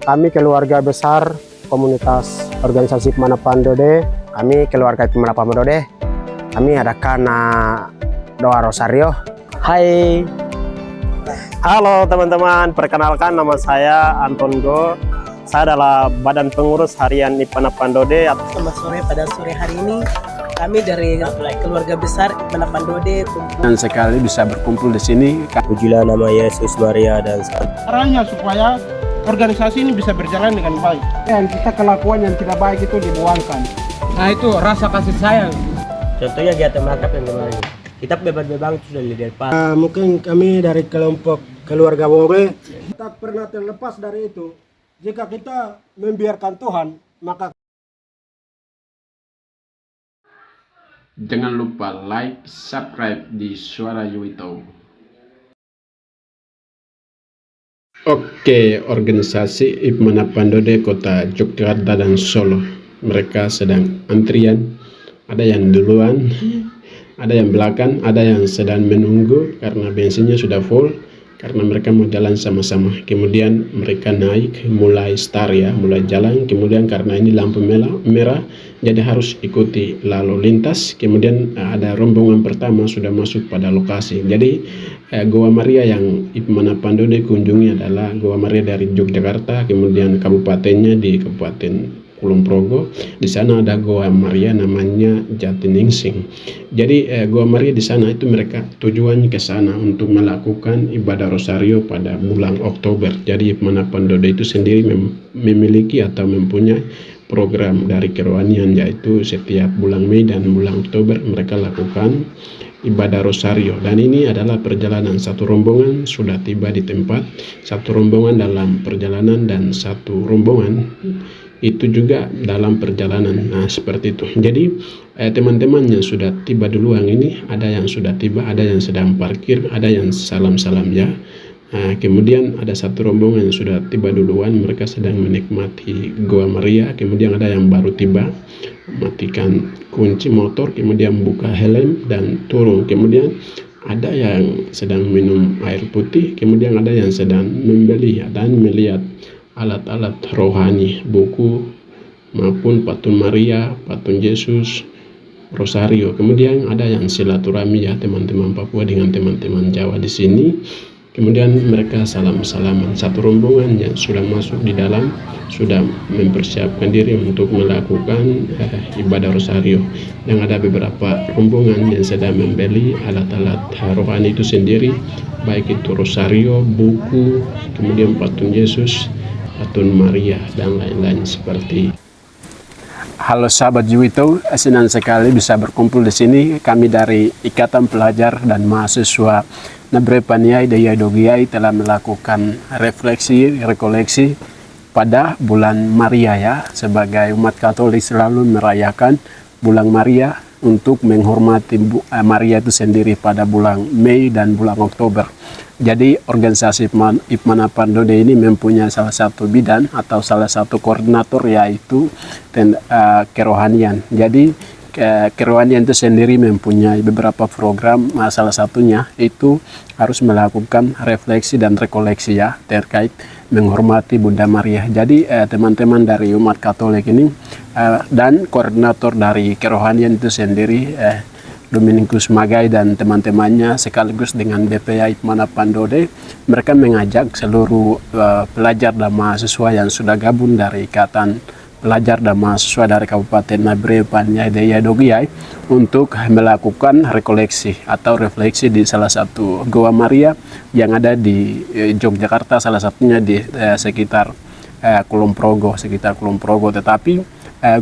Kami keluarga besar komunitas organisasi Ipmana Pandode, kami keluarga Ipmana Pandode, kami adakan doa rosario. Hai, halo teman-teman, perkenalkan nama saya Anton Go. Saya adalah Badan Pengurus Harian Ipmana Pandode. Selamat sore, pada sore hari ini kami dari keluarga besar Ipmana Pandode Dan sekali bisa berkumpul di sini. Pujilah nama Yesus, Maria, dan Santo. Caranya supaya organisasi ini bisa berjalan dengan baik. Yang kita kelakuan yang tidak baik itu dibuangkan. Nah itu rasa kasih sayang. Contohnya kegiatan makap yang kemarin. Kita bebas-bebas sudah di depan. Mungkin kami dari kelompok keluarga Wore tak pernah terlepas dari itu. Jika kita membiarkan Tuhan, maka jangan lupa like, subscribe di Suara Yuito. Oke, organisasi Ipmana Pandode Kota Yogyakarta dan Solo. Mereka sedang antrian. Ada yang duluan, ada yang belakang, ada yang sedang menunggu karena bensinnya sudah full. Karena mereka mau jalan sama-sama. Kemudian mereka naik, mulai start ya, mulai jalan. Kemudian karena ini lampu merah, jadi harus ikuti lalu lintas. Kemudian ada rombongan pertama sudah masuk pada lokasi. Jadi Goa Maria yang Ipmana Pandode kunjungi adalah Goa Maria dari Yogyakarta. Kemudian kabupatennya di Kabupaten Kulon Progo. Di sana ada Goa Maria namanya Jatiningsing. Jadi Goa Maria di sana itu mereka tujuannya ke sana untuk melakukan ibadah rosario pada bulan Oktober. Jadi Ipmana Pandode itu sendiri memiliki atau mempunyai program dari kerohanian, yaitu setiap bulan Mei dan bulan Oktober mereka lakukan ibadah rosario. Dan ini adalah perjalanan, satu rombongan sudah tiba di tempat, satu rombongan dalam perjalanan, dan satu rombongan itu juga dalam perjalanan. Nah seperti itu. Jadi teman-teman yang sudah tiba duluan ini, ada yang sudah tiba, ada yang sedang parkir, ada yang salam-salam ya. Kemudian ada satu rombongan yang sudah tiba duluan, mereka sedang menikmati Goa Maria. Kemudian ada yang baru tiba, matikan kunci motor, kemudian buka helm dan turun. Kemudian ada yang sedang minum air putih, kemudian ada yang sedang membeli dan melihat alat-alat rohani, buku maupun patung Maria, patung Yesus, rosario. Kemudian ada yang silaturahmi ya, teman-teman Papua dengan teman-teman Jawa di sini. Kemudian mereka salam-salaman. Satu rombongan yang sudah masuk di dalam sudah mempersiapkan diri untuk melakukan ibadah rosario. Dan ada beberapa rombongan yang sedang membeli alat-alat rohani itu sendiri, baik itu rosario, buku, kemudian patung Yesus, patung Maria, dan lain-lain seperti. Halo sahabat Yuito, senang sekali bisa berkumpul di sini. Kami dari Ikatan Pelajar dan Mahasiswa Nabre Paniai Daya Dogiai telah melakukan refleksi, rekoleksi pada bulan Maria ya. Sebagai umat Katolik selalu merayakan bulan Maria untuk menghormati Maria itu sendiri pada bulan Mei dan bulan Oktober. Jadi organisasi Ipmana Pandode ini mempunyai salah satu bidang atau salah satu koordinator, yaitu kerohanian. Jadi kerohanian itu sendiri mempunyai beberapa program, salah satunya itu harus melakukan refleksi dan rekoleksi ya terkait menghormati Bunda Maria. Jadi teman-teman dari umat Katolik ini dan koordinator dari kerohanian itu sendiri Dominikus Magai dan teman-temannya sekaligus dengan BPA Ipmana Pandode, mereka mengajak seluruh pelajar dan mahasiswa yang sudah gabung dari Ikatan Pelajar dan Mahasiswa dari Kabupaten Nabre Paniai Daya Dogiai untuk melakukan rekoleksi atau refleksi di salah satu Goa Maria yang ada di Yogyakarta, salah satunya di sekitar Kulon Progo, tetapi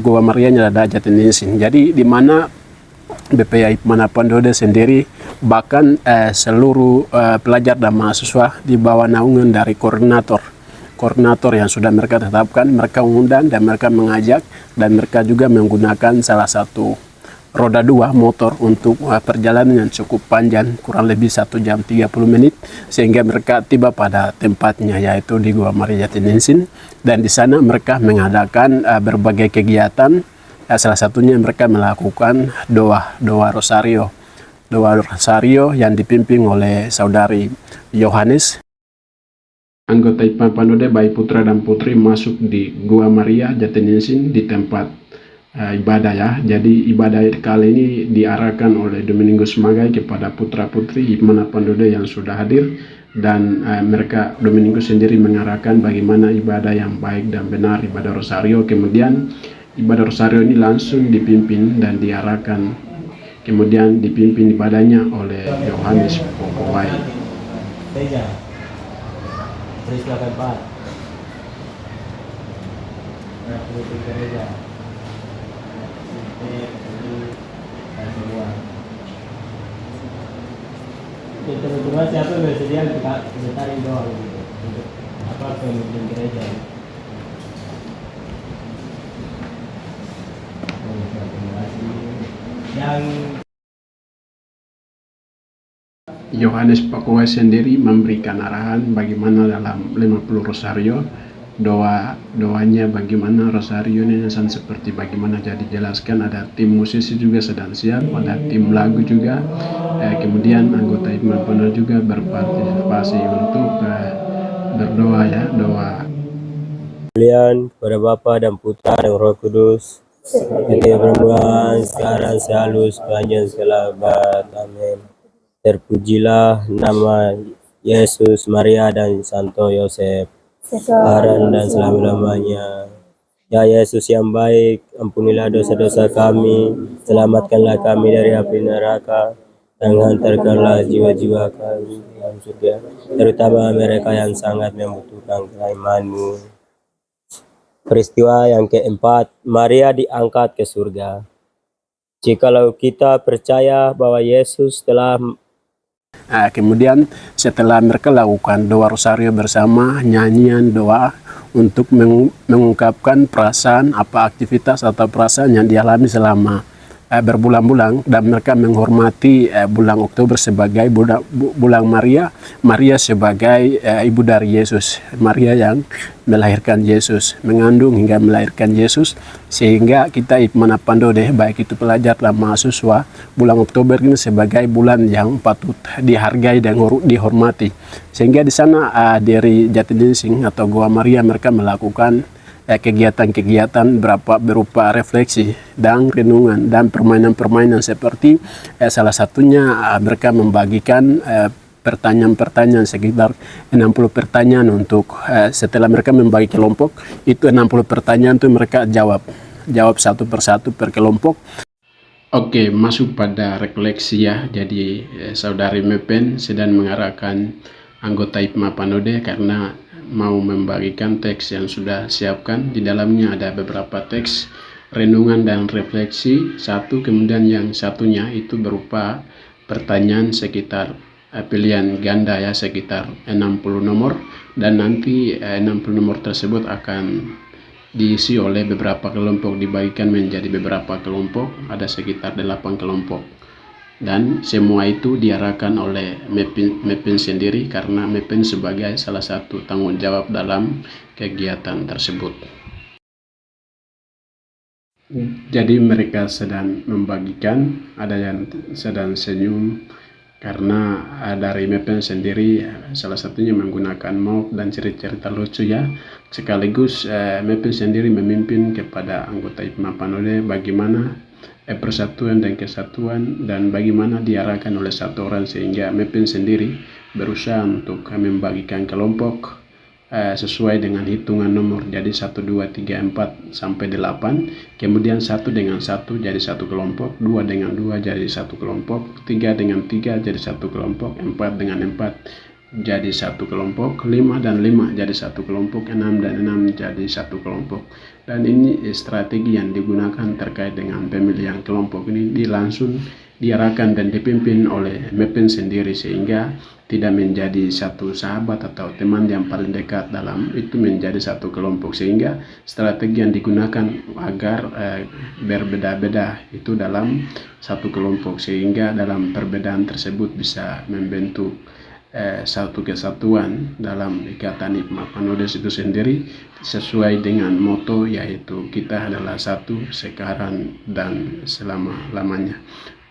Goa Marianya ada Jatiningsing. Jadi di mana BPA Ipmana Pandode sendiri bahkan seluruh pelajar dan mahasiswa di bawah naungan dari koordinator yang sudah mereka tetapkan, mereka mengundang dan mereka mengajak, dan mereka juga menggunakan salah satu roda 2 motor untuk perjalanan yang cukup panjang, kurang lebih 1 jam 30 menit, sehingga mereka tiba pada tempatnya, yaitu di Goa Maria Jatiningsing. Dan di sana mereka mengadakan berbagai kegiatan. Salah satunya mereka melakukan doa rosario yang dipimpin oleh saudari Yohanes anggota IPMA Pandode baik putra dan putri masuk di Gua Maria Jatiningsih di tempat ibadah ya. Jadi ibadah kali ini diarahkan oleh Domingus Magai kepada putra putri IPMA Pandode yang sudah hadir, dan mereka Domingus sendiri mengarahkan bagaimana ibadah yang baik dan benar, ibadah rosario. Kemudian ibadah rosario ini langsung dipimpin dan diarahkan, kemudian dipimpin ibadahnya oleh Yohanes Pokowai. Gereja. Silakan Pak. Gereja. Teman-teman siapa yang bersedia kita ceritain doang gitu untuk apa pemimpin gereja. Yang Yohanes Pokowai sendiri memberikan arahan bagaimana dalam 50 rosario, doanya bagaimana rosario ini seperti bagaimana. Jadi jelaskan ada tim musisi juga sedang siap, ada tim lagu juga, kemudian anggota IPMA Pandode juga berpartisipasi untuk berdoa ya, doa. kalian kepada Bapa dan Putra dan Roh Kudus, ketika permulaan sekarang selalu sepanjang segala abad. Amin. Terpujilah nama Yesus, Maria dan Santo Yosef, sekarang dan selama-lamanya. Ya Yesus yang baik, ampunilah dosa-dosa kami, selamatkanlah kami dari api neraka, dan hantarkanlah jiwa-jiwa kami ke dalam surga, terutama mereka yang sangat membutuhkan kerahiman-Mu. Peristiwa yang keempat, Maria diangkat ke surga. Jikalau kita percaya bahwa Yesus telah Kemudian setelah mereka lakukan doa rosario bersama, nyanyian doa untuk mengungkapkan perasaan apa aktivitas atau perasaan yang dialami selama berbulan-bulan, dan mereka menghormati bulan Oktober sebagai bulan Maria sebagai ibu dari Yesus, Maria yang melahirkan Yesus, mengandung hingga melahirkan Yesus, sehingga kita IPMA Pandode baik itu pelajar dan mahasiswa bulan Oktober ini sebagai bulan yang patut dihargai dan dihormati, sehingga di sana dari Jatiningsih atau Gua Maria mereka melakukan kegiatan-kegiatan berupa refleksi dan renungan dan permainan-permainan seperti salah satunya mereka membagikan pertanyaan-pertanyaan sekitar 60 pertanyaan untuk setelah mereka membagi kelompok itu 60 pertanyaan itu mereka jawab satu persatu per kelompok. Oke, masuk pada refleksi ya. Jadi saudari Mepen sedang mengarahkan anggota IPMA Pandode karena mau membagikan teks yang sudah siapkan. Di dalamnya ada beberapa teks renungan dan refleksi satu, kemudian yang satunya itu berupa pertanyaan sekitar pilihan ganda ya, sekitar 60 nomor, dan nanti 60 nomor tersebut akan diisi oleh beberapa kelompok, dibagikan menjadi beberapa kelompok, ada sekitar 8 kelompok. Dan semua itu diarahkan oleh Mepin sendiri karena Mepin sebagai salah satu tanggung jawab dalam kegiatan tersebut. Jadi mereka sedang membagikan, ada yang sedang senyum karena dari Mepin sendiri salah satunya menggunakan mop dan cerita-cerita lucu ya. Sekaligus Mepin sendiri memimpin kepada anggota IPMA Pandode bagaimana persatuan dan kesatuan dan bagaimana diarahkan oleh satu orang, sehingga Mepin sendiri berusaha untuk membagikan kelompok sesuai dengan hitungan nomor, jadi 1, 2, 3, 4 sampai 8, kemudian 1 dengan 1 jadi satu kelompok, 2 dengan 2 jadi satu kelompok, 3 dengan 3 jadi satu kelompok, 4 dengan 4 jadi satu kelompok, 5 dan 5 jadi satu kelompok, 6 dan 6 jadi satu kelompok. Dan ini strategi yang digunakan terkait dengan pemilihan kelompok ini langsung diarahkan dan dipimpin oleh Mepin sendiri, sehingga tidak menjadi satu sahabat atau teman yang paling dekat dalam itu menjadi satu kelompok, sehingga strategi yang digunakan agar berbeda-beda itu dalam satu kelompok, sehingga dalam perbedaan tersebut bisa membentuk satu kesatuan dalam ikatan IPMA Pandode itu sendiri, sesuai dengan moto yaitu kita adalah satu sekarang dan selama-lamanya.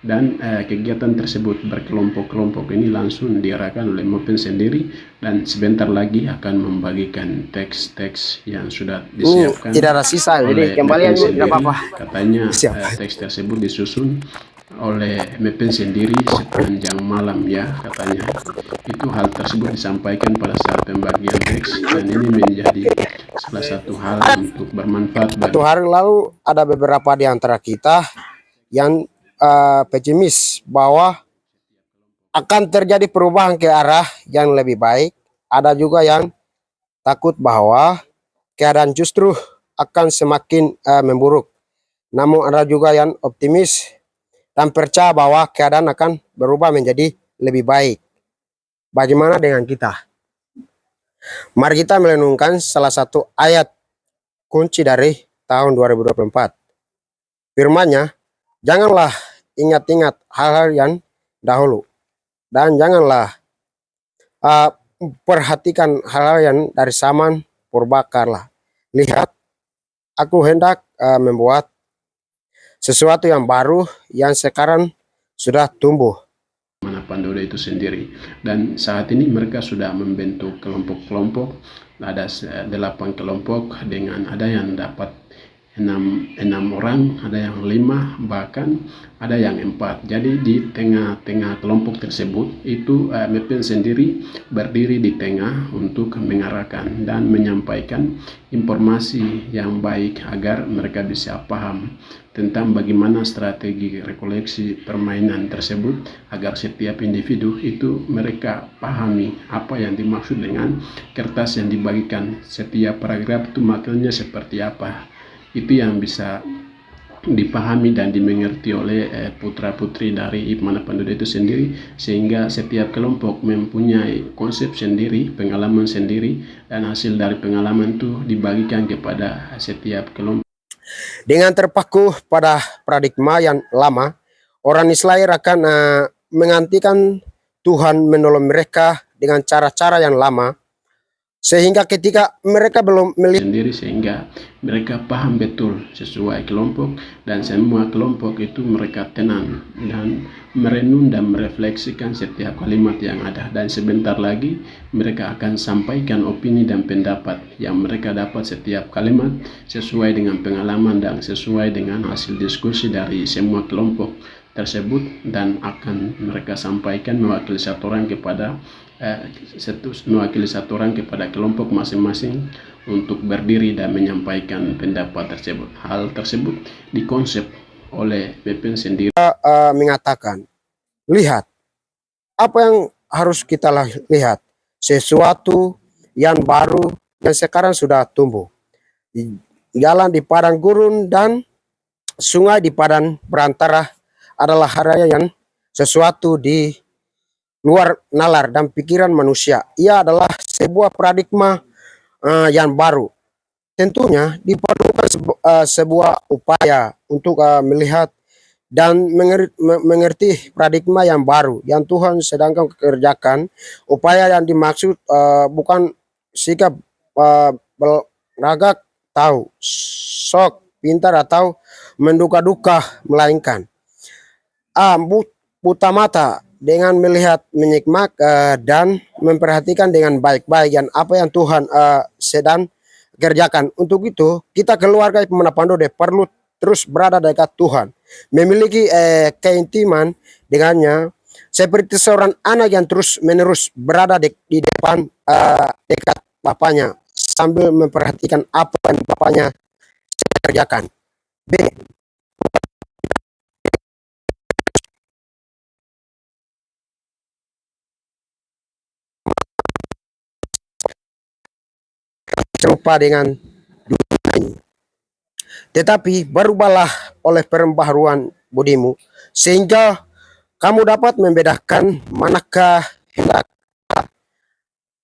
dan kegiatan tersebut berkelompok-kelompok ini langsung diarahkan oleh Mopin sendiri, dan sebentar lagi akan membagikan teks-teks yang sudah disiapkan Tidak ada sisa, oleh jadi kembalian Mepin sendiri. tidak apa-apa. Katanya Siap. teks tersebut disusun oleh Mepin sendiri sepanjang malam ya, katanya. Itu hal tersebut disampaikan pada saat pembagian teks, dan ini menjadi salah satu hal untuk bermanfaat bagi Satu hari lalu ada beberapa di antara kita yang pesimis bahwa akan terjadi perubahan ke arah yang lebih baik. Ada juga yang takut bahwa keadaan justru akan semakin memburuk. Namun ada juga yang optimis dan percaya bahwa keadaan akan berubah menjadi lebih baik. Bagaimana dengan kita? Mari kita merenungkan salah satu ayat kunci dari tahun 2024. Firman-Nya, janganlah ingat-ingat hal-hal yang dahulu, dan janganlah perhatikan hal-hal yang dari zaman purbakarlah. Lihat, aku hendak membuat sesuatu yang baru yang sekarang sudah tumbuh. Pandodo itu sendiri, dan saat ini mereka sudah membentuk kelompok-kelompok. Ada 8 kelompok, dengan ada yang dapat 6 orang, ada yang 5, bahkan ada yang 4. Jadi di tengah-tengah kelompok tersebut itu Mepin sendiri berdiri di tengah untuk mengarahkan dan menyampaikan informasi yang baik agar mereka bisa paham tentang bagaimana strategi rekoleksi permainan tersebut, agar setiap individu itu mereka pahami apa yang dimaksud dengan kertas yang dibagikan. Setiap paragraf itu maknanya seperti apa, itu yang bisa dipahami dan dimengerti oleh putra-putri dari IP Manapandodo itu sendiri, sehingga setiap kelompok mempunyai konsep sendiri, pengalaman sendiri, dan hasil dari pengalaman itu dibagikan kepada setiap kelompok. Dengan terpaku pada paradigma yang lama, orang Israel akan mengantikan Tuhan menolong mereka dengan cara-cara yang lama, sehingga ketika mereka belum melihat sendiri, sehingga mereka paham betul sesuai kelompok, dan semua kelompok itu mereka tenang dan merenung dan merefleksikan setiap kalimat yang ada, dan sebentar lagi mereka akan sampaikan opini dan pendapat yang mereka dapat setiap kalimat sesuai dengan pengalaman dan sesuai dengan hasil diskusi dari semua kelompok tersebut, dan akan mereka sampaikan mewakili satu orang kepada kelompok masing-masing untuk berdiri dan menyampaikan pendapat tersebut. Hal tersebut dikonsep oleh Mepin sendiri. mengatakan, lihat, apa yang harus kita lihat? Sesuatu yang baru yang sekarang sudah tumbuh. Jalan di padang gurun dan sungai di padang berantara adalah hal yang sesuatu di luar nalar dan pikiran manusia. Ia adalah sebuah paradigma yang baru. Tentunya diperlukan sebuah upaya untuk melihat dan mengerti paradigma yang baru yang Tuhan sedang kerjakan. Upaya yang dimaksud bukan sikap beragak, tahu, sok, pintar, atau menduga-duga, melainkan buta mata dengan melihat, menyimak, dan memperhatikan dengan baik-baik yang apa yang Tuhan sedang kerjakan. Untuk itu, kita keluarga Manapandodo perlu terus berada dekat Tuhan, memiliki keintiman dengannya, seperti seorang anak yang terus menerus berada di depan dekat bapaknya, sambil memperhatikan apa yang bapaknya kerjakan. B. Serupa dengan dunia ini. Tetapi berubahlah oleh pembaharuan budimu, sehingga kamu dapat membedakan manakah hendak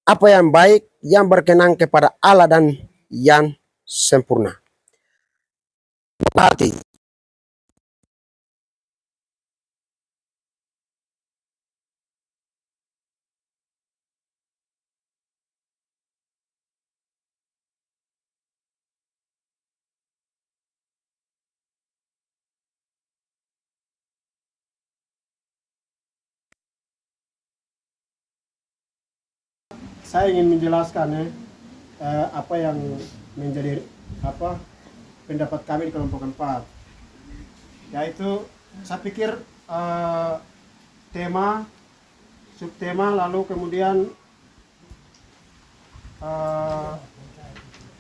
apa yang baik, yang berkenan kepada Allah, dan yang sempurna. Hati saya ingin menjelaskan apa yang menjadi pendapat kami di kelompok 4, yaitu saya pikir tema, subtema, lalu kemudian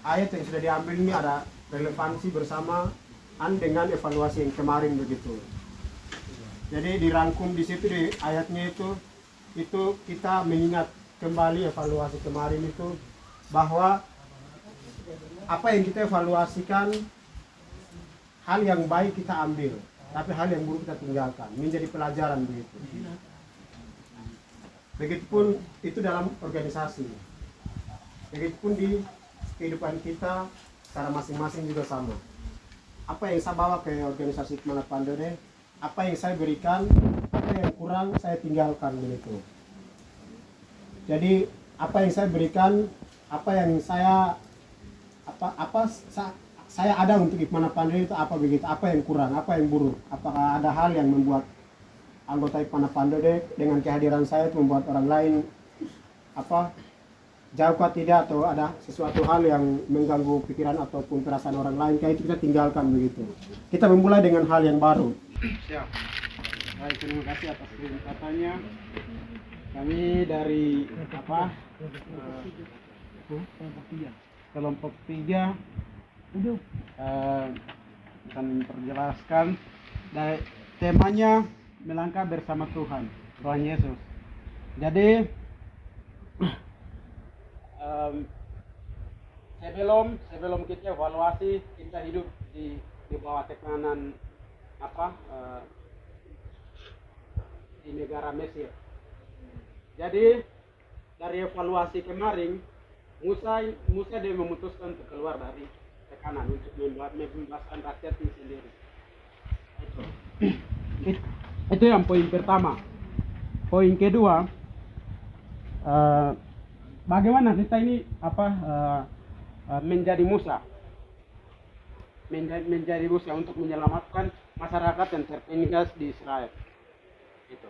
ayat yang sudah diambil ini ada relevansi bersamaan dengan evaluasi yang kemarin begitu. Jadi dirangkum di situ di ayatnya itu kita mengingat kembali evaluasi kemarin itu, bahwa apa yang kita evaluasikan, hal yang baik kita ambil, tapi hal yang buruk kita tinggalkan, menjadi pelajaran begitu. Begitupun itu dalam organisasi, begitupun di kehidupan kita secara masing-masing juga sama. Apa yang saya bawa ke organisasi Hikmahat Pandode, apa yang saya berikan, apa yang kurang saya tinggalkan begitu. Jadi apa yang saya berikan, apa yang saya saya ada untuk Hikmahat Pandode itu apa begitu, apa yang kurang, apa yang buruk, apakah ada hal yang membuat anggota Hikmahat Pandode dengan kehadiran saya itu membuat orang lain jauh atau tidak, atau ada sesuatu hal yang mengganggu pikiran ataupun perasaan orang lain, kayak itu kita tinggalkan begitu. Kita memulai dengan hal yang baru. Siap. Baik, terima kasih atas kesempatannya. Kami dari kelompok 3 akan memperjelaskan dari temanya melangkah bersama Tuhan Yesus. Jadi sebelum kita evaluasi, kita hidup di bawah tekanan di negara Mesir. Jadi dari evaluasi kemarin, Musa dia memutuskan untuk keluar dari tekanan untuk membebaskan rakyatnya sendiri. Itu yang poin pertama. Poin kedua, bagaimana kita ini menjadi Musa untuk menyelamatkan masyarakat yang tertindas di Israel. Itu.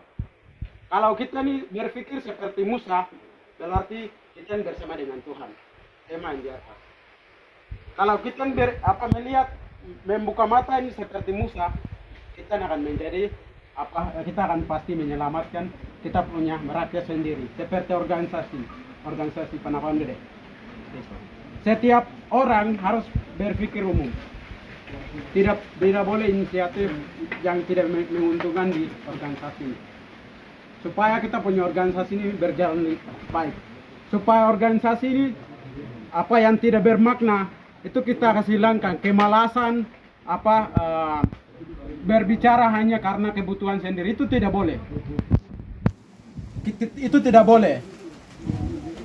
Kalau kita nih berpikir seperti Musa, berarti kita bersama dengan Tuhan. Tema yang di atas. Kalau kita melihat, membuka mata ini seperti Musa, kita akan menjadi kita akan pasti menyelamatkan kita punya rakyat sendiri, seperti organisasi Pandode. Setiap orang harus berpikir umum. Tidak boleh inisiatif yang tidak menguntungkan di organisasi. Supaya kita punya organisasi ini berjalan baik. Supaya organisasi ini apa yang tidak bermakna itu kita kasih hilangkan. Kemalasan, berbicara hanya karena kebutuhan sendiri, itu tidak boleh. Itu tidak boleh.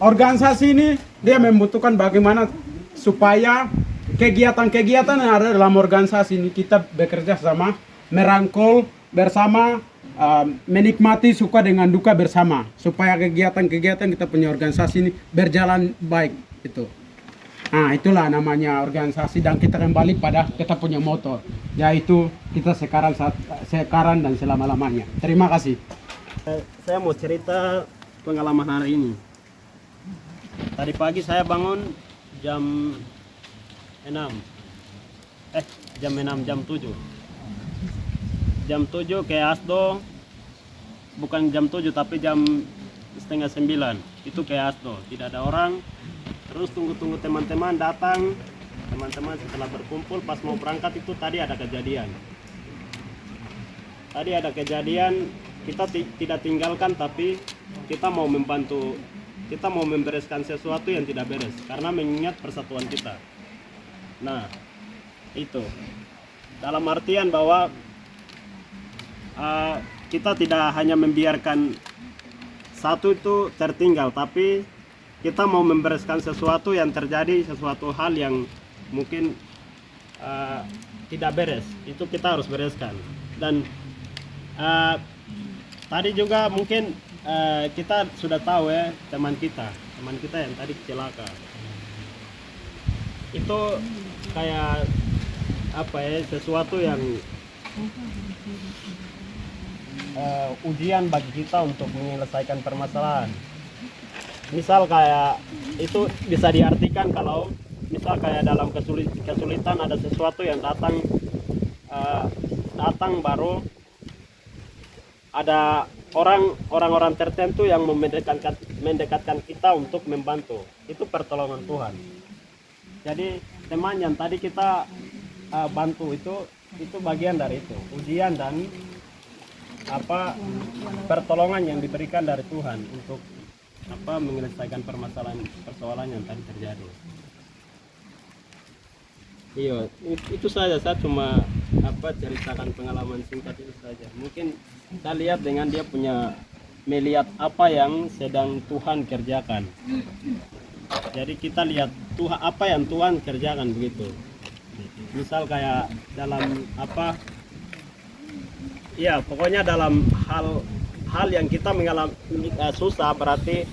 Organisasi ini dia membutuhkan bagaimana supaya kegiatan-kegiatan yang ada dalam organisasi ini kita bekerja sama, merangkul bersama, menikmati suka dengan duka bersama, supaya kegiatan-kegiatan kita punya organisasi ini berjalan baik itu. Nah, itulah namanya organisasi, dan kita kembali pada kita punya motor, yaitu kita sekarang dan selama-lamanya. Terima kasih. Saya mau cerita pengalaman hari ini. Tadi pagi saya bangun jam 7. Jam 7 ke Asdo, bukan jam 7 tapi jam setengah 9. Itu ke Asdo, tidak ada orang. Terus tunggu teman-teman datang. Teman-teman setelah berkumpul, pas mau berangkat itu tadi ada kejadian. Kita tidak tinggalkan, tapi kita mau membantu. Kita mau membereskan sesuatu yang tidak beres karena mengingat persatuan kita. Nah, itu dalam artian bahwa kita tidak hanya membiarkan satu itu tertinggal, tapi kita mau membereskan sesuatu yang terjadi, sesuatu hal yang mungkin tidak beres. Itu kita harus bereskan. Dan tadi juga mungkin kita sudah tahu ya, teman kita yang tadi celaka itu kayak sesuatu yang ujian bagi kita untuk menyelesaikan permasalahan. misal kayak itu bisa diartikan kalau misal kayak dalam kesulitan ada sesuatu yang datang datang baru ada orang-orang tertentu yang mendekatkan kita untuk membantu. Itu pertolongan Tuhan. Jadi teman yang tadi kita bantu itu bagian dari itu, ujian dan pertolongan yang diberikan dari Tuhan untuk menyelesaikan persoalan yang tadi terjadi. Iya, itu saja. Saya cuma ceritakan pengalaman singkat itu saja. Mungkin kita lihat dengan dia melihat apa yang sedang Tuhan kerjakan. Jadi kita lihat Tuhan apa yang Tuhan kerjakan begitu. Misal kayak dalam ya pokoknya dalam hal yang kita mengalami susah, berarti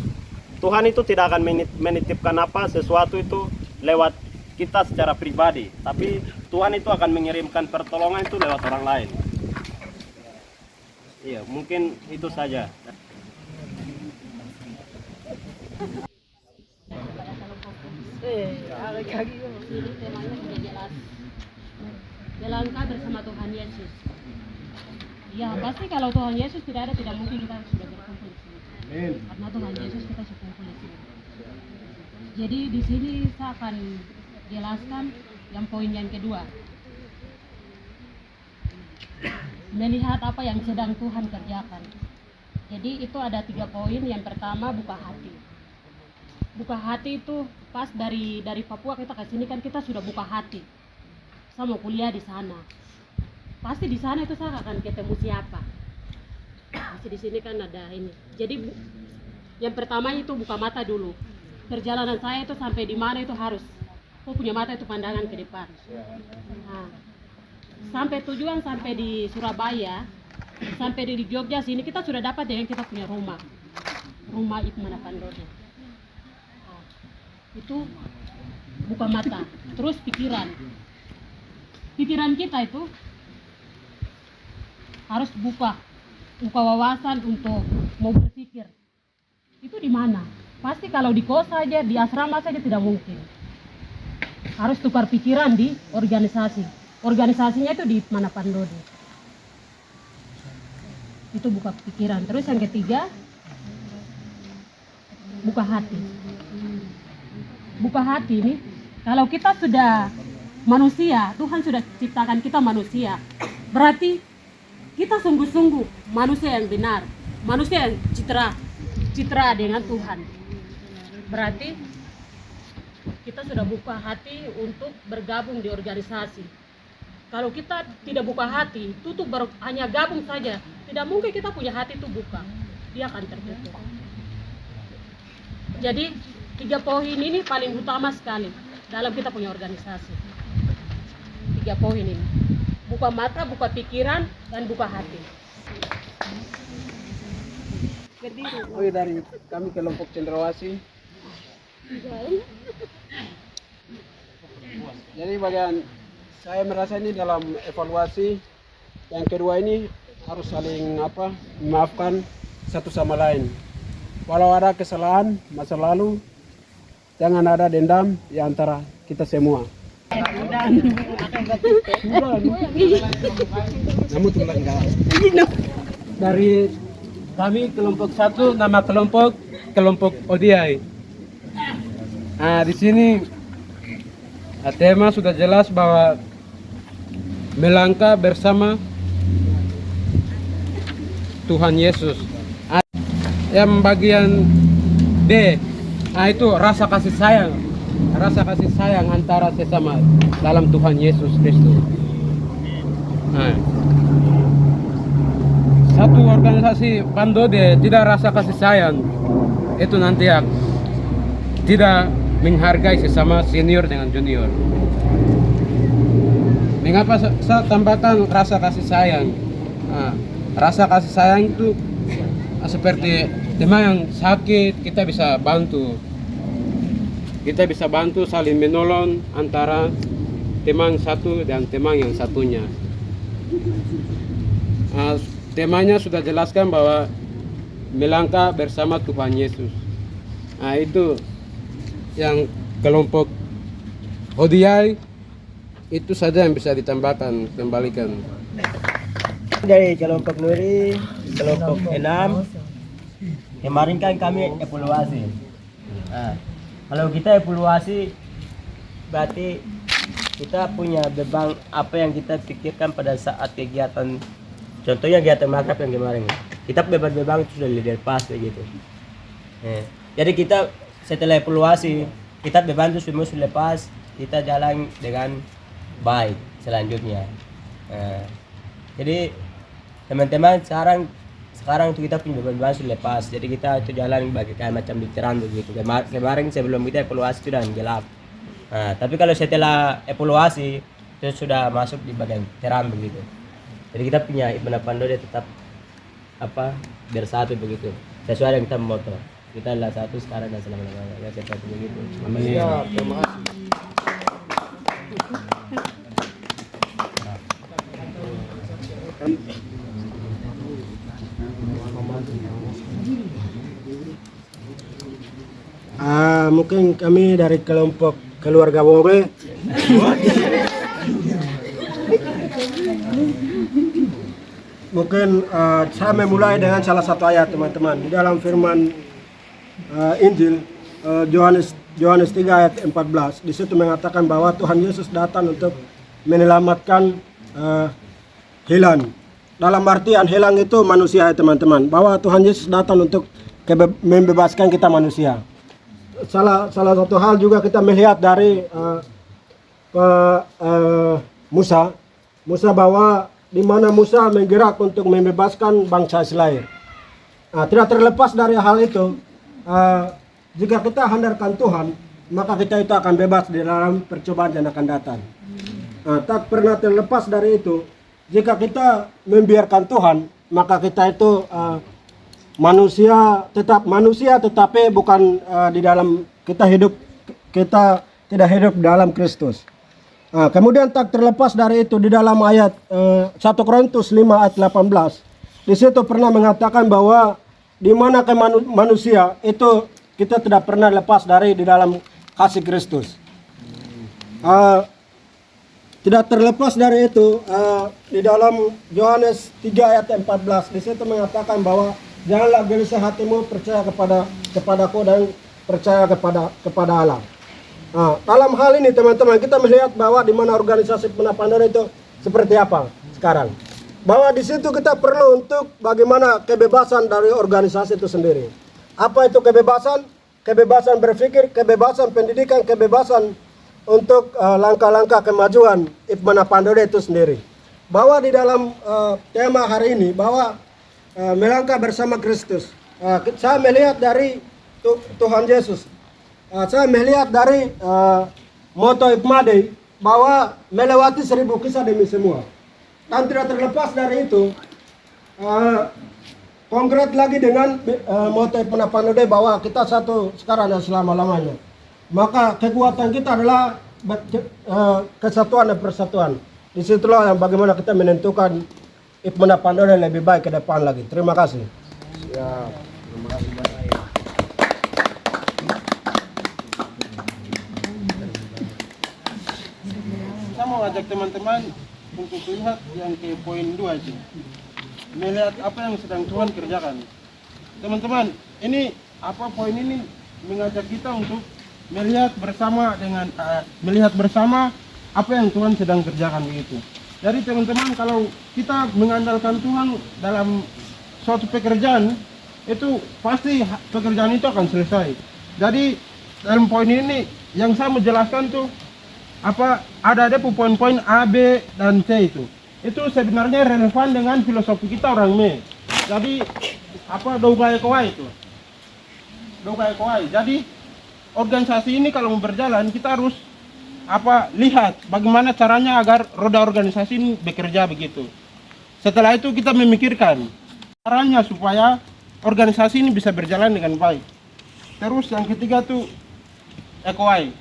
Tuhan itu tidak akan menitipkan sesuatu itu lewat kita secara pribadi, tapi Tuhan itu akan mengirimkan pertolongan itu lewat orang lain. Iya, mungkin itu saja. Ini temanya sudah jelas. Melangkah bersama Tuhan Yesus. Ya pasti kalau Tuhan Yesus tidak ada, tidak mungkin kita sudah berkumpul di sini. Karena Tuhan Yesus kita sudah kumpul di sini. Jadi di sini saya akan jelaskan yang poin yang kedua. Melihat apa yang sedang Tuhan kerjakan. Jadi itu ada 3 poin. Yang pertama, buka hati. Buka hati itu pas dari Papua kita ke sini kan kita sudah buka hati. Saya mau kuliah di sana. Pasti di sana itu saya akan ketemu siapa. Pasti di sini kan ada ini. Jadi yang pertama itu buka mata dulu. Perjalanan saya itu sampai di mana itu harus punya mata itu pandangan ke depan. Nah, sampai tujuan sampai di Surabaya, sampai di Jogja sini kita sudah dapat dengan kita punya rumah Ibnu Manapandode. Nah, itu buka mata, terus pikiran kita itu harus buka wawasan untuk mau berpikir. Itu di mana? Pasti kalau di kos saja, di asrama saja tidak mungkin. Harus tukar pikiran di organisasi. Organisasinya itu di Manapandode. Itu buka pikiran. Terus yang ketiga, buka hati. Buka hati ini, kalau kita sudah manusia, Tuhan sudah ciptakan kita manusia. Berarti kita sungguh-sungguh manusia yang benar, manusia yang citra dengan Tuhan. Berarti kita sudah buka hati untuk bergabung di organisasi. Kalau kita tidak buka hati, tutup hanya gabung saja, tidak mungkin kita punya hati itu buka, dia akan tertutup. Jadi 3 poin ini paling utama sekali dalam kita punya organisasi. 3 poin ini, buka mata, buka pikiran, dan buka hati. Dari kami kelompok Cendrawasih. Jadi bagian saya merasa ini dalam evaluasi yang kedua ini harus saling memaafkan satu sama lain. Walau ada kesalahan masa lalu, jangan ada dendam di antara kita semua. Namun tulang enggak. Dari kami kelompok 1, nama kelompok ODI. Nah, di sini tema sudah jelas bahwa melangkah bersama Tuhan Yesus. Yang bagian D, itu rasa kasih sayang antara sesama dalam Tuhan Yesus Kristus. Nah, satu organisasi Pandode tidak rasa kasih sayang, itu nanti tidak menghargai sesama senior dengan junior. Mengapa saya tambahkan rasa kasih sayang? Nah, rasa kasih sayang itu seperti teman yang sakit, kita bisa bantu. Kita bisa bantu saling menolong antara teman satu dan teman yang satunya. Temanya sudah jelaskan bahwa melangkah bersama Tuhan Yesus. Nah itu yang kelompok Hodiai itu saja yang bisa ditambahkan, kembalikan. Dari kelompok Nuri, kelompok 6, kemarin kan kami evaluasi. Nah, kalau kita evaluasi berarti kita punya beban apa yang kita pikirkan pada saat kegiatan, contohnya kegiatan makrab yang kemarin. Kita beban-beban itu sudah dilepas begitu. Jadi kita setelah evaluasi, kita beban itu semua sudah lepas, kita jalan dengan baik selanjutnya. Jadi teman-teman sekarang itu kita punya beban sudah lepas, jadi kita itu jalan bagi kayak macam di terang begitu. Kemarin sebelum kita evaluasi itu dan gelap. Tapi kalau setelah evaluasi itu sudah masuk di bagian terang begitu. Jadi kita punya Ibn Pandode tetap bersatu begitu, sesuai yang kita moto. Kita adalah satu sekarang dan selama-lamanya. Seperti begitu. Amin. Terima kasih. Mungkin kami dari kelompok keluarga Wobe mungkin saya memulai dengan salah satu ayat teman-teman di dalam firman Injil Yohanes 3 ayat 14. Di situ mengatakan bahwa Tuhan Yesus datang untuk menyelamatkan hilang. Dalam artian hilang itu manusia ya teman-teman, bahwa Tuhan Yesus datang untuk membebaskan kita manusia. Salah satu hal juga kita melihat dari Musa bahwa di mana Musa menggerak untuk membebaskan bangsa Israel. Tidak terlepas dari hal itu, jika kita handalkan Tuhan, maka kita itu akan bebas di dalam percobaan yang akan datang. Tak pernah terlepas dari itu, jika kita membiarkan Tuhan, maka kita itu manusia tetapi bukan di dalam kita tidak hidup dalam Kristus. Kemudian tak terlepas dari itu di dalam ayat 1 Korintus 5 ayat 18, di situ pernah mengatakan bahwa di mana manusia itu kita tidak pernah lepas dari di dalam kasih Kristus. Tidak terlepas dari itu di dalam Yohanes 3 ayat 14, di situ mengatakan bahwa janganlah gelisah hatimu, percaya kepadaku dan percaya kepada Allah. Dalam hal ini teman-teman kita melihat bahwa di mana organisasi Pandora itu seperti apa sekarang. Bahwa di situ kita perlu untuk bagaimana kebebasan dari organisasi itu sendiri. Apa itu kebebasan? Kebebasan berpikir, kebebasan pendidikan, kebebasan untuk langkah-langkah kemajuan Ibn Pandora itu sendiri. Bahwa di dalam tema hari ini bahwa melangkah bersama Kristus. Saya melihat dari Tuhan Yesus. Saya melihat dari moto Ipmade bahwa melewati 1000 kisah demi semua. Dan tidak terlepas dari itu, konkret lagi dengan moto Ibn Pandode bahwa kita satu sekarang dan selama-lamanya. Maka kekuatan kita adalah kesatuan dan persatuan. Disitulah yang bagaimana kita menentukan Ibn Pandode lebih baik ke depan lagi. Terima kasih. Ya, terima kasih banyak. Saya mau ajak teman-teman untuk lihat yang ke poin 2 itu. Melihat apa yang sedang Tuhan kerjakan. Teman-teman, ini poin ini mengajak kita untuk melihat bersama apa yang Tuhan sedang kerjakan begitu. Jadi teman-teman, kalau kita mengandalkan Tuhan dalam suatu pekerjaan, itu pasti pekerjaan itu akan selesai. Jadi dalam poin ini yang saya menjelaskan tuh ada poin-poin A, B, dan C itu. Itu sebenarnya relevan dengan filosofi kita orang Me. Jadi Dougai Kowai itu. Dougai Kowai. Jadi organisasi ini kalau mau berjalan kita harus lihat bagaimana caranya agar roda organisasi ini bekerja begitu. Setelah itu kita memikirkan caranya supaya organisasi ini bisa berjalan dengan baik. Terus yang ketiga tuh Ekowai.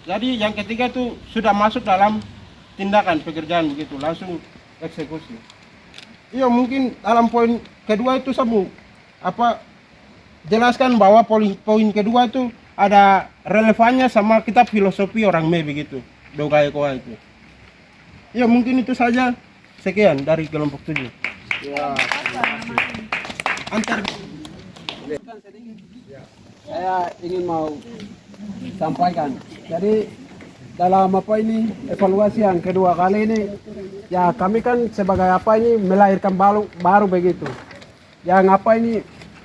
Jadi yang ketiga itu sudah masuk dalam tindakan pekerjaan begitu, langsung eksekusi. Iya, mungkin dalam poin kedua itu jelaskan bahwa poin kedua itu ada relevannya sama kitab filosofi orang Me begitu, Dogai Koa itu. Ya mungkin itu saja. Sekian dari kelompok 7. Ya. Antar. Saya ingin mau sampaikan. Jadi dalam apa ini evaluasi yang kedua kali ini, ya kami kan sebagai apa ini melahirkan baru begitu. Yang apa ini,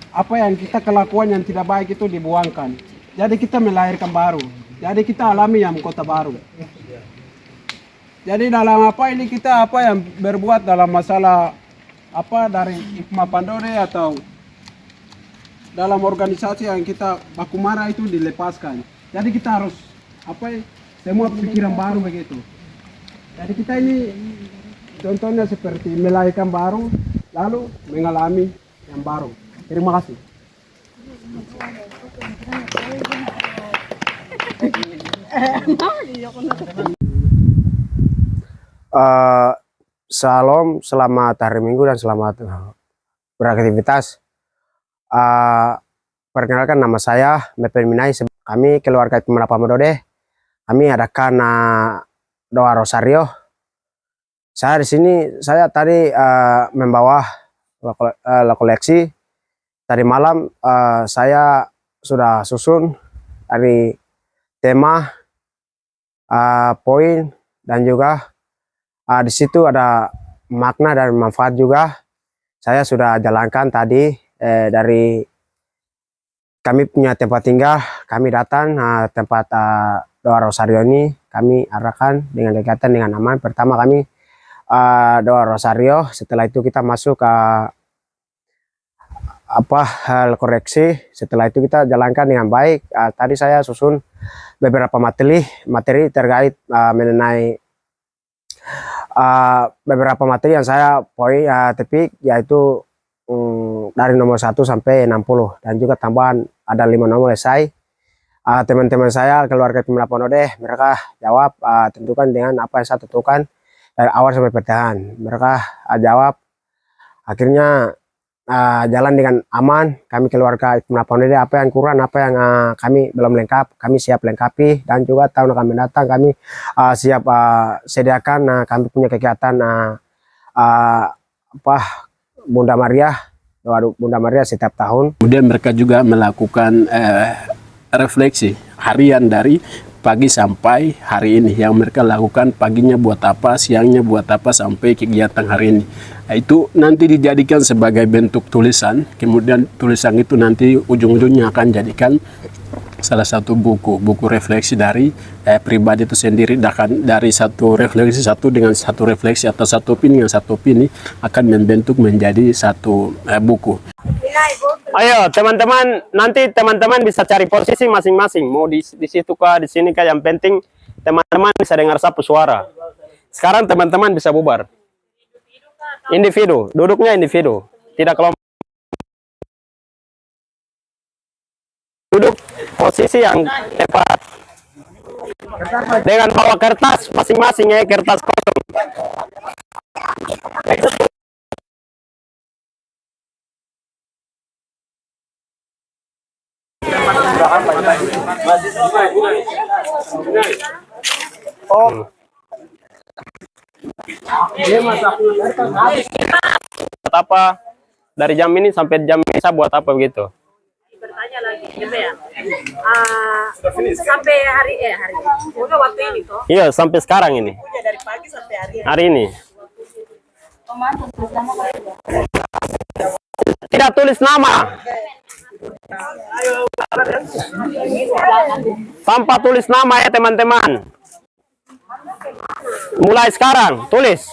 apa yang kita kelakuan yang tidak baik itu dibuangkan. Jadi kita melahirkan baru. Jadi kita alami yang kota baru. Jadi dalam apa ini kita apa yang berbuat dalam masalah apa dari IPMA Pandode atau dalam organisasi yang kita baku marah itu dilepaskan. Jadi kita harus apa semua pikiran baru begitu. Jadi kita ini contohnya seperti melahirkan baru lalu mengalami yang baru. Terima kasih. Salam, selamat hari Minggu dan selamat beraktivitas. Perkenalkan, nama saya Mepen Minai. Kami keluarga IPMA Pandode. Kami adakan doa rosario. Saya di sini, saya tadi membawa koleksi. Tadi malam saya sudah susun dari tema, poin, dan juga di situ ada makna dan manfaat juga. Saya sudah jalankan tadi dari kami punya tempat tinggal, kami datang tempat doa rosario ini, kami arahkan dengan kegiatan dengan aman. Pertama kami doa rosario, setelah itu kita masuk ke hal koreksi, setelah itu kita jalankan dengan baik. Tadi saya susun beberapa materi terkait mengenai beberapa materi yang saya tepik, yaitu dari nomor 1 sampai 60, dan juga tambahan ada 5 nomor esai. Teman-teman saya keluarga IPMA Pandode, mereka jawab tentukan dengan apa yang saya tentukan dari awal sampai pertengahan. Mereka jawab, akhirnya jalan dengan aman. Kami keluarga IPMA Pandode, apa yang kurang, apa yang kami belum lengkap, kami siap lengkapi. Dan juga tahun akan mendatang kami siap sediakan, kami punya kegiatan Bunda Maria, doa Bunda Maria setiap tahun. Kemudian mereka juga melakukan refleksi harian dari pagi sampai hari ini, yang mereka lakukan paginya buat apa, siangnya buat apa, sampai kegiatan hari ini. Nah, itu nanti dijadikan sebagai bentuk tulisan, kemudian tulisan itu nanti ujung-ujungnya akan jadikan salah satu buku refleksi dari pribadi itu sendiri. Dari satu refleksi satu dengan satu refleksi atau satu opini dengan satu opini akan membentuk menjadi satu buku. Ayo teman-teman, nanti teman-teman bisa cari posisi masing-masing. Mau di situ kah, di sini kah, yang penting teman-teman bisa dengar satu suara. Sekarang teman-teman bisa bubar. Individu, duduknya individu, tidak kelompok. Duduk posisi yang tepat. Dengan bawa kertas masing-masing, kertas kosong. Buat apa dari jam ini sampai jam ini saya buat apa begitu? Bertanya lagi, gitu ya. Sampai hari udah waktu ini toh? Iya, sampai sekarang ini. Dari pagi sampai Hari ini. Tidak tulis nama. Tanpa tulis nama ya teman-teman. Mulai sekarang tulis.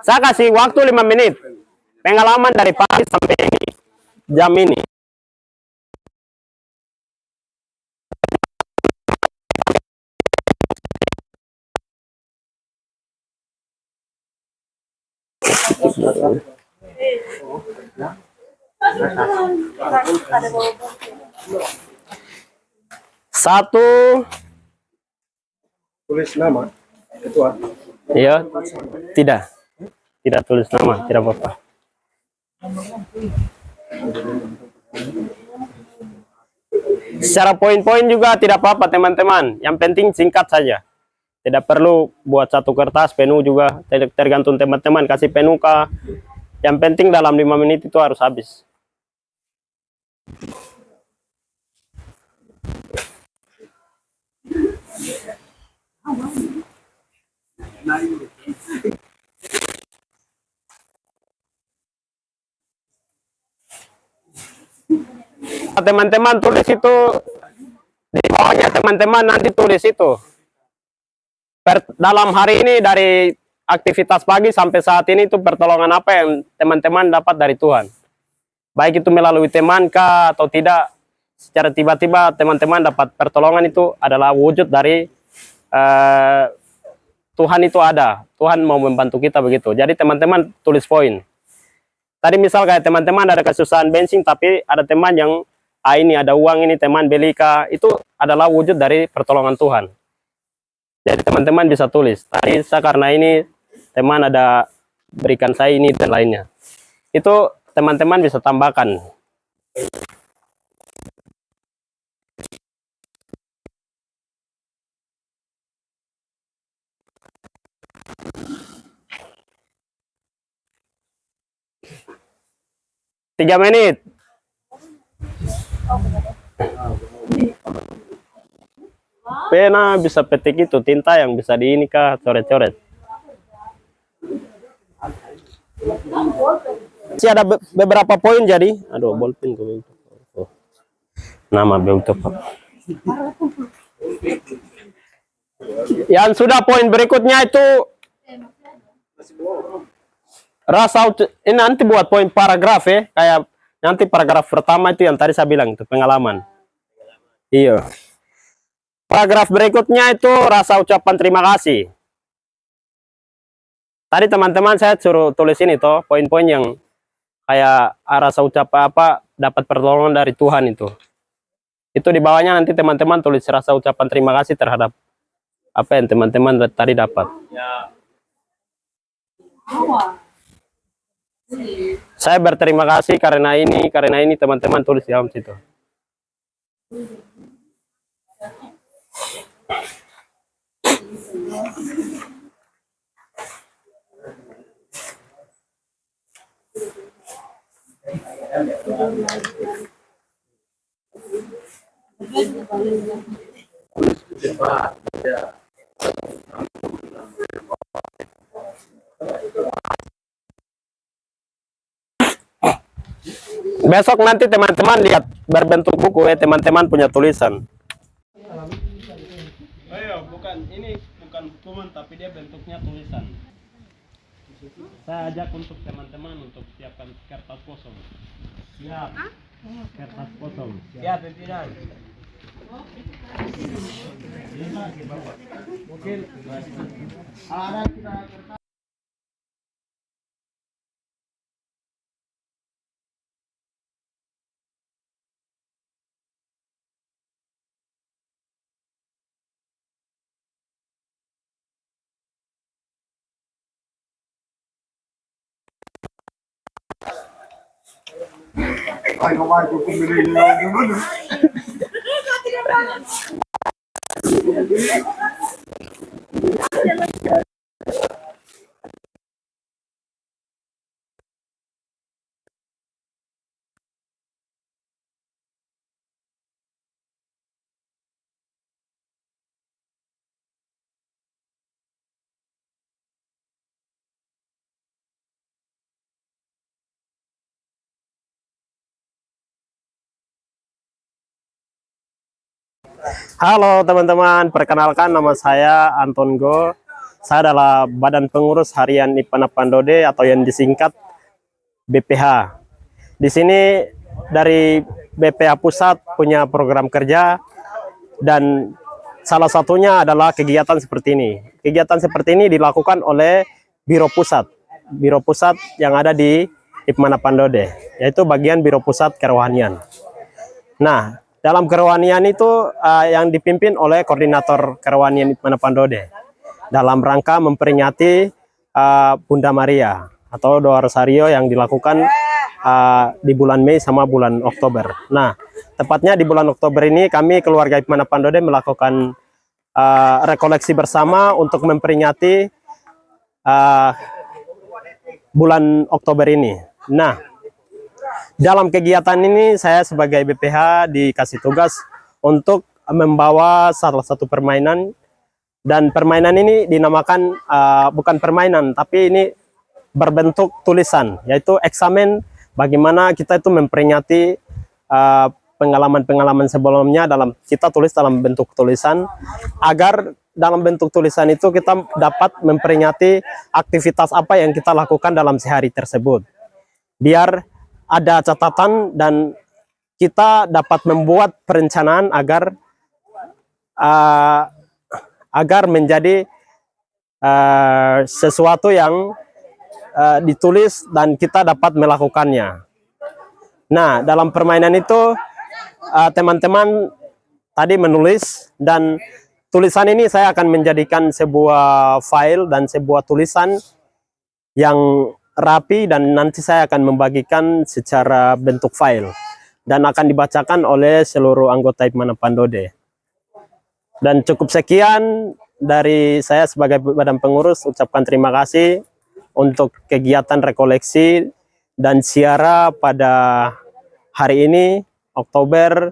Saya kasih waktu 5 menit. Pengalaman dari pagi sampai jam ini. Satu. Tulis nama ketua. Iya, tidak tulis nama, tidak apa-apa. Secara poin-poin juga tidak apa-apa teman-teman. Yang penting singkat saja. Tidak perlu buat satu kertas penuh juga. Tergantung teman-teman kasih penuh kah. Yang penting dalam 5 menit itu harus habis. Teman-teman tulis itu di bawahnya, teman-teman nanti tulis itu dalam hari ini dari aktivitas pagi sampai saat ini itu pertolongan apa yang teman-teman dapat dari Tuhan, baik itu melalui teman kah atau tidak. Secara tiba-tiba teman-teman dapat pertolongan, itu adalah wujud dari Tuhan itu ada. Tuhan mau membantu kita begitu. Jadi teman-teman tulis poin. Tadi misal kayak teman-teman ada kesusahan bensin, tapi ada teman yang ini ada uang, ini teman beli kah, itu adalah wujud dari pertolongan Tuhan. Jadi teman-teman bisa tulis. Tadi saya karena ini teman ada berikan saya ini dan lainnya. Itu teman-teman bisa tambahkan. Tiga menit. Pena bisa petik itu, tinta yang bisa di ini kah, coret-coret. Masih ada beberapa poin jadi. Aduh, bolpen gue. Oh. Nama beutop. Yang sudah poin berikutnya itu rasa ini nanti buat poin paragraf ya, kayak nanti paragraf pertama itu yang tadi saya bilang itu pengalaman. Iya. Paragraf berikutnya itu rasa ucapan terima kasih. Tadi teman-teman saya suruh tulis ini toh, poin-poin yang kayak rasa ucapan apa dapat pertolongan dari Tuhan itu. Itu di bawahnya nanti teman-teman tulis rasa ucapan terima kasih terhadap apa yang teman-teman tadi dapat. Saya berterima kasih karena ini teman-teman tulis di dalam situ. Besok nanti teman-teman lihat berbentuk buku ya, teman-teman punya tulisan. Ayo, ini bukan hukuman tapi dia bentuknya tulisan. Saya ajak untuk teman-teman untuk siapkan kertas kosong. Siap. Kertas kosong. Siap, pimpinan. Mungkin ada kita kertas. Halo teman-teman, perkenalkan nama saya Anton Go. Saya adalah Badan Pengurus Harian IPMANA Pandode atau yang disingkat BPH. Di sini dari BPH Pusat punya program kerja dan salah satunya adalah kegiatan seperti ini. Kegiatan seperti ini dilakukan oleh Biro Pusat. Biro Pusat yang ada di IPMANA Pandode, yaitu bagian Biro Pusat Kerohanian. Nah, dalam kerohanian itu yang dipimpin oleh Koordinator Kerohanian IPMANA Pandode dalam rangka memperingati Bunda Maria atau doa rosario yang dilakukan di bulan Mei sama bulan Oktober. Nah, tepatnya di bulan Oktober ini kami keluarga Ipmana Pandode melakukan rekoleksi bersama untuk memperingati bulan Oktober ini. Nah, dalam kegiatan ini saya sebagai BPH dikasih tugas untuk membawa salah satu permainan, dan permainan ini dinamakan bukan permainan tapi ini berbentuk tulisan, yaitu eksamen bagaimana kita itu memperingati pengalaman-pengalaman sebelumnya dalam kita tulis dalam bentuk tulisan, agar dalam bentuk tulisan itu kita dapat memperingati aktivitas apa yang kita lakukan dalam sehari tersebut, biar ada catatan dan kita dapat membuat perencanaan agar menjadi sesuatu yang ditulis dan kita dapat melakukannya. Nah, dalam permainan itu teman-teman tadi menulis, dan tulisan ini saya akan menjadikan sebuah file dan sebuah tulisan yang rapi, dan nanti saya akan membagikan secara bentuk file dan akan dibacakan oleh seluruh anggota Ipmana Pandode. Dan cukup sekian dari saya sebagai badan pengurus, ucapkan terima kasih untuk kegiatan rekoleksi dan siara pada hari ini Oktober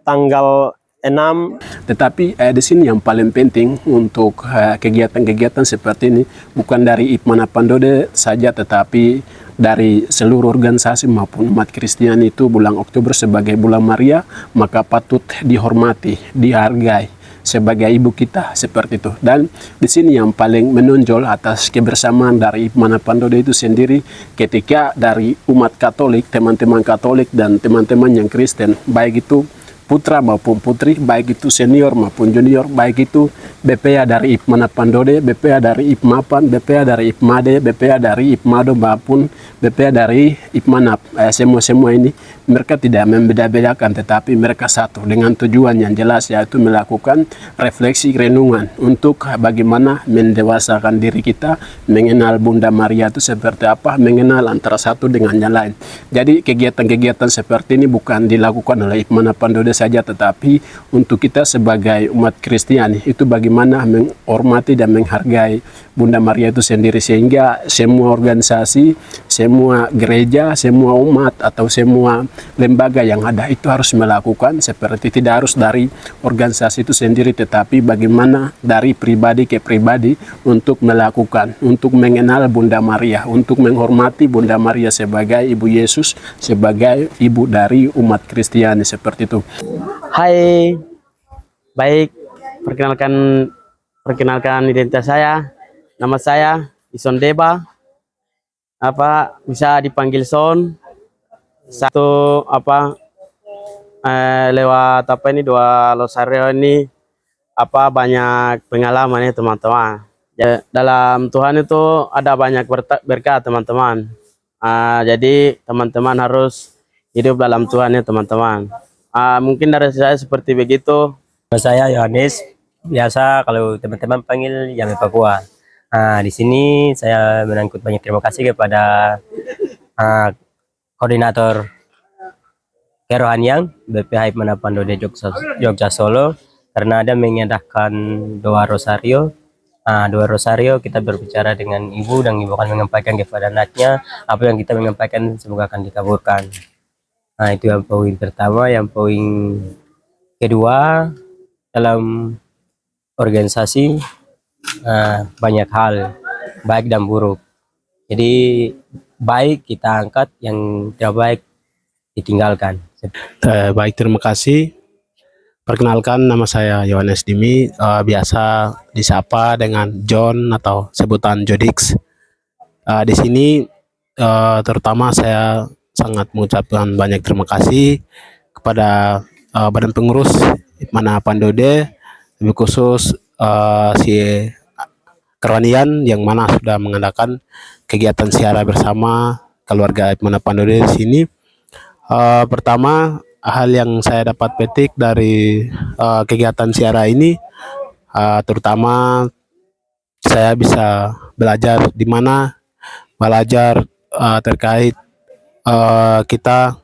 tanggal 6. Tetapi di sini yang paling penting untuk kegiatan-kegiatan seperti ini bukan dari Ipmana Pandode saja, tetapi dari seluruh organisasi maupun umat Kristen itu bulan Oktober sebagai bulan Maria maka patut dihormati, dihargai sebagai ibu kita seperti itu. Dan di sini yang paling menonjol atas kebersamaan dari Ipmana Pandode itu sendiri, ketika dari umat Katolik, teman-teman Katolik dan teman-teman yang Kristen, baik itu putra maupun putri, baik itu senior maupun junior, baik itu BPA dari Ipmana Pandode, BPA dari Ipmapan, BPA dari Ipmade, BPA dari Ipmado maupun BPA dari Ipmanap, semua ini mereka tidak membeda-bedakan, tetapi mereka satu dengan tujuan yang jelas, yaitu melakukan refleksi renungan untuk bagaimana mendewasakan diri kita, mengenal Bunda Maria itu seperti apa, mengenal antara satu dengan yang lain. Jadi kegiatan-kegiatan seperti ini bukan dilakukan oleh Ipmana Pandode saja, tetapi untuk kita sebagai umat Kristiani itu bagaimana menghormati dan menghargai Bunda Maria itu sendiri, sehingga semua organisasi, semua gereja, semua umat atau semua lembaga yang ada itu harus melakukan seperti, tidak harus dari organisasi itu sendiri, tetapi bagaimana dari pribadi ke pribadi untuk melakukan, untuk mengenal Bunda Maria, untuk menghormati Bunda Maria sebagai Ibu Yesus, sebagai ibu dari umat Kristiani seperti itu. Hai, baik, perkenalkan identitas saya. Nama saya Ison Deba, bisa dipanggil Son. Satu lewat dua Rosario ini banyak pengalaman ya teman-teman. Dalam Tuhan itu ada banyak berkat teman-teman. Jadi teman-teman harus hidup dalam Tuhan ya teman-teman. Mungkin dari saya seperti begitu. Saya Yohanes, biasa kalau teman-teman panggil Yame Papua. Di sini saya menangkut banyak terima kasih kepada koordinator kerohanian BPH Ipmana Pandode Jogja Solo, karena ada mengadakan doa rosario. Doa rosario kita berbicara dengan ibu, dan ibu akan menyampaikan kepada anaknya apa yang kita menyampaikan semoga akan dikabulkan. Itu yang poin pertama. Yang poin kedua, dalam organisasi banyak hal baik dan buruk. Jadi baik kita angkat, yang tidak baik ditinggalkan. Baik, terima kasih. Perkenalkan, nama saya Yohanes Dimi, biasa disapa dengan John atau sebutan Jodix. Di sini terutama saya sangat mengucapkan banyak terima kasih kepada badan pengurus Ipmana Pandode, lebih khusus si kerohanian yang mana sudah mengadakan kegiatan siara bersama keluarga Ipmana Pandode di sini. Pertama, hal yang saya dapat petik dari kegiatan siara ini, terutama saya bisa belajar terkait kita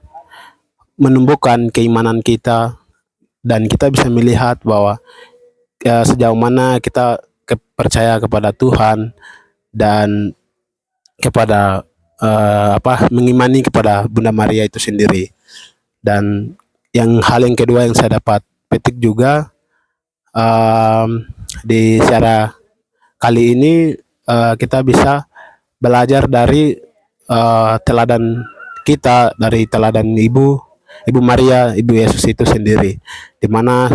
menumbuhkan keimanan kita dan kita bisa melihat bahwa sejauh mana kita percaya kepada Tuhan dan kepada mengimani kepada Bunda Maria itu sendiri. Dan hal yang kedua yang saya dapat petik juga di secara kali ini, kita bisa belajar dari teladan kita, dari teladan Ibu Maria, Ibu Yesus itu sendiri, di mana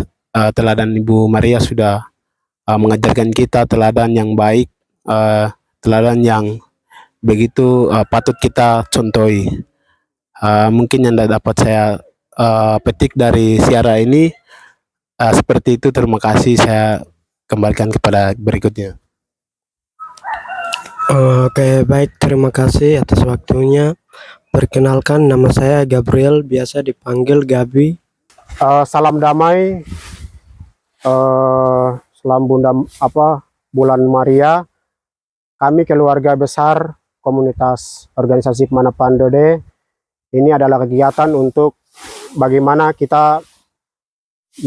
teladan Ibu Maria sudah mengajarkan kita teladan yang baik, teladan yang begitu patut kita contohi. Mungkin yang dapat saya petik dari siara ini seperti itu. Terima kasih, saya kembalikan kepada berikutnya. Oke, baik, terima kasih atas waktunya. Perkenalkan, nama saya Gabriel, biasa dipanggil Gabi. Salam damai, salam bulan Maria. Kami keluarga besar komunitas organisasi Manapandode. Ini adalah kegiatan untuk bagaimana kita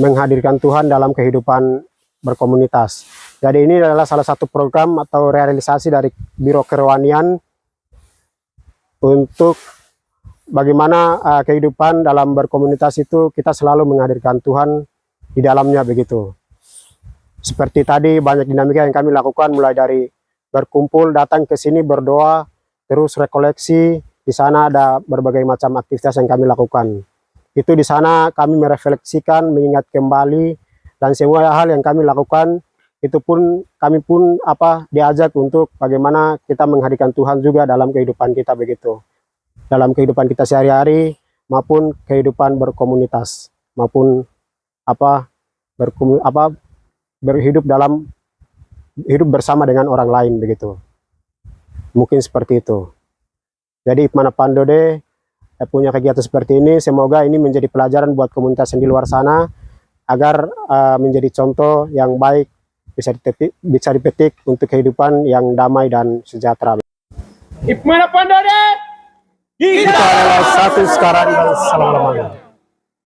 menghadirkan Tuhan dalam kehidupan berkomunitas. Jadi ini adalah salah satu program atau realisasi dari Biro Kerohanian untuk bagaimana kehidupan dalam berkomunitas itu kita selalu menghadirkan Tuhan di dalamnya begitu. Seperti tadi banyak dinamika yang kami lakukan, mulai dari berkumpul, datang ke sini berdoa, terus rekoleksi. Di sana ada berbagai macam aktivitas yang kami lakukan. Itu di sana kami merefleksikan, mengingat kembali, dan semua hal yang kami lakukan itu pun kami pun diajak untuk bagaimana kita menghadirkan Tuhan juga dalam kehidupan kita begitu. Dalam kehidupan kita sehari-hari maupun kehidupan berkomunitas, maupun hidup bersama dengan orang lain begitu. Mungkin seperti itu. Jadi Manapandode punya kegiatan seperti ini, semoga ini menjadi pelajaran buat komunitas yang di luar sana agar menjadi contoh yang baik, bisa dipetik untuk kehidupan yang damai dan sejahtera. Manapandode, Kita adalah satu sekarang dan selama-lamanya.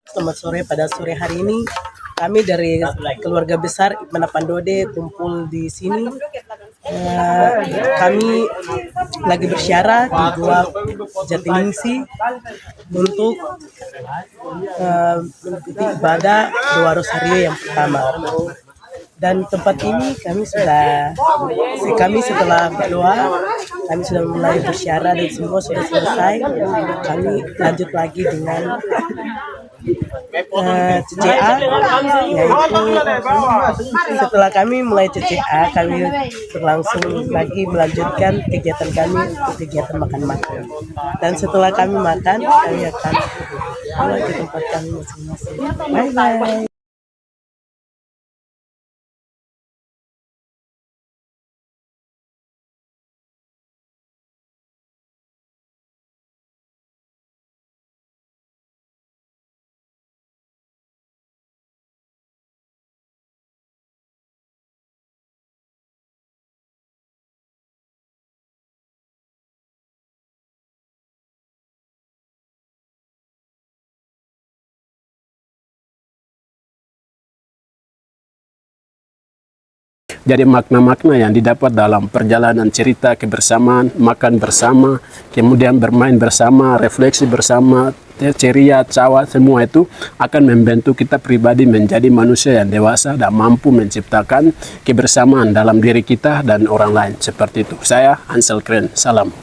Selamat sore. Pada sore hari ini kami dari keluarga besar Manapandode kumpul di sini. Kami lagi bersyarah di Gua Jatiningsih untuk mengikuti ibadah doa rosario yang pertama. Dan tempat ini kami setelah berdoa, kami sudah mulai bersyarah dan semua sudah selesai. Kami lanjut lagi dengan CCA, yaitu setelah kami mulai CCA, kami berlangsung lagi melanjutkan kegiatan kami untuk kegiatan makan-makan. Dan setelah kami makan, kami akan mulai ke tempat kami masing-masing. Bye-bye. Jadi makna-makna yang didapat dalam perjalanan cerita kebersamaan, makan bersama, kemudian bermain bersama, refleksi bersama, ceria, cawa, semua itu akan membentuk kita pribadi menjadi manusia yang dewasa dan mampu menciptakan kebersamaan dalam diri kita dan orang lain. Seperti itu. Saya Ansel Kren, salam.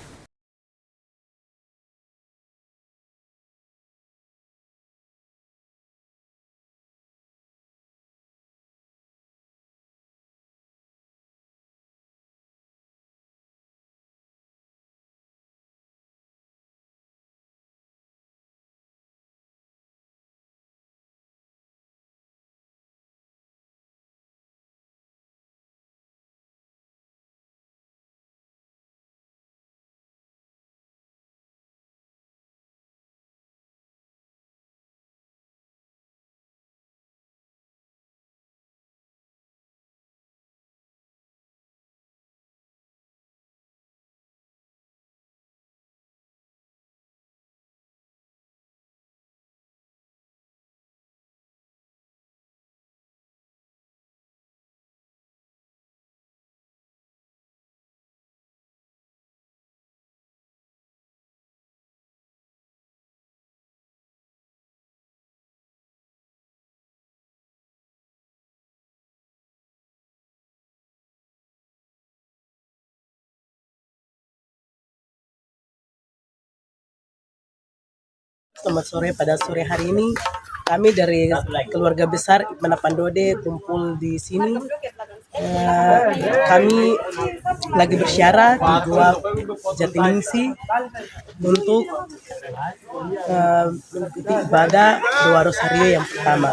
Selamat sore. Pada sore hari ini kami dari keluarga besar Ipmana Pandode kumpul di sini. Kami lagi bersyarah di Gua Jatiningsih untuk mengikuti ibadah doa rosario yang pertama.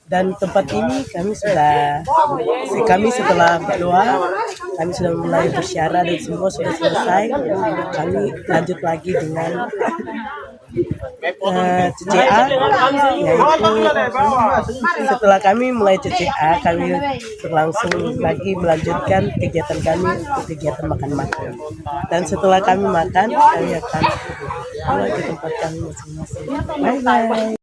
Dan tempat ini kami setelah berdoa, kami sudah mulai bersyarah dan semua sudah selesai. Kami lanjut lagi dengan CCA, yaitu setelah kami mulai CCA, kami berlangsung lagi melanjutkan kegiatan kami untuk kegiatan makan-makan. Dan setelah kami makan, kami akan pulang ke tempat kami masing-masing. Bye-bye.